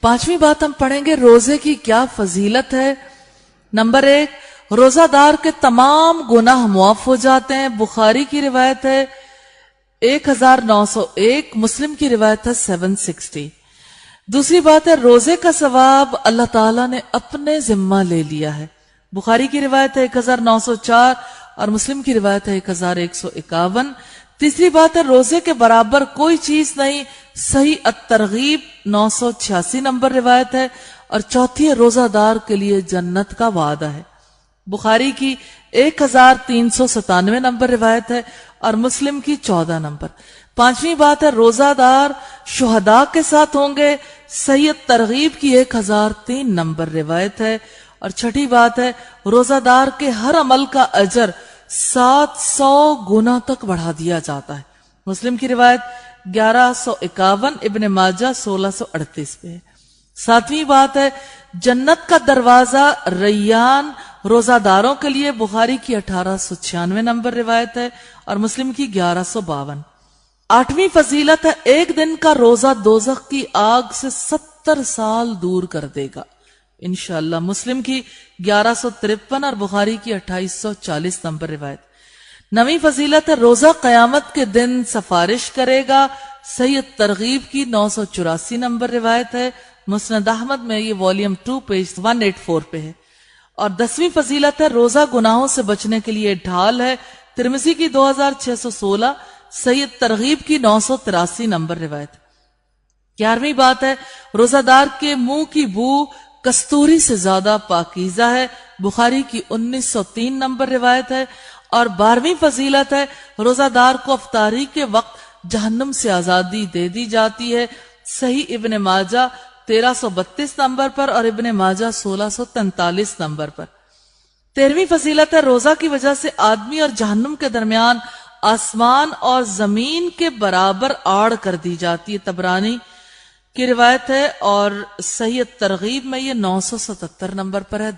5ਵੀं बात हम पढ़ेंगे रोजे की क्या फजीलत है। नंबर 1, रोजादार के तमाम गुनाह मुआफ हो जाते हैं। बुखारी की रिवायत है 1901, मुस्लिम की रिवायत है 760। दूसरी बात है रोजे का सवाब अल्लाह ताला ने अपने जिम्मा ले लिया है। बुखारी की रिवायत है 1904 और मुस्लिम की रिवायत है 1151। तीसरी बात है रोजे के बराबर कोई चीज नहीं, सही अत-तरगीब 986 नंबर रिवायत है। और चौथी है रोजादार के लिए जन्नत का वादा है। बुखारी की 1397 नंबर रिवायत है और मुस्लिम की 14 नंबर। 5वीं बात है रोजादार शुहदा के साथ होंगे, सही अत-तरगीब की 1003 नंबर रिवायत है। और छठी बात है रोजादार के हर अमल का अजर 700 गुना तक बढ़ा दिया जाता है। मुस्लिम की रिवायत 1151, इब्ने माजा 1638 पे है। 7वीं बात है जन्नत का दरवाजा रैयान रोजादारों के लिए। बुखारी की 1896 नंबर रिवायत है और मुस्लिम की 1152। 8वीं फजीलत है एक दिन का रोजा दोजख की आग से 70 साल दूर कर देगा इंशाअल्लाह। मुस्लिम की 1153 और बुखारी की 2840 नंबर रिवायत। 9वीं फजीलत है रोजा कयामत के दिन सिफारिश करेगा। सही तरगीब की 984 नंबर रिवायत है। मुस्नद अहमद में ये वॉल्यूम 2 पेज 184 पे है। और 10वीं फजीलत है रोजा गुनाहों से बचने के लिए ढाल है। तिरमिज़ी की 2616, सही तरगीब की 983 नंबर रिवायत। 11वीं बात है रोजादार के मुंह की बू कस्तूरी से ज्यादा पाकीज़ा है। बुखारी की 1903 नंबर रिवायत है। और 12वीं फजीलत है रोजादार को अफ्तारी के वक्त जहन्नुम से आजादी दे दी जाती है। सही इब्ने माजा 1332 नंबर पर और इब्ने माजा 1643 नंबर पर। 13वीं फजीलत है रोजा की वजह से आदमी और जहन्नुम के दरमियान आसमान और जमीन के बराबर आड़ कर दी जाती है। तबरानी की रिवायत है और सही तरगीब में ये 977 नंबर पर है।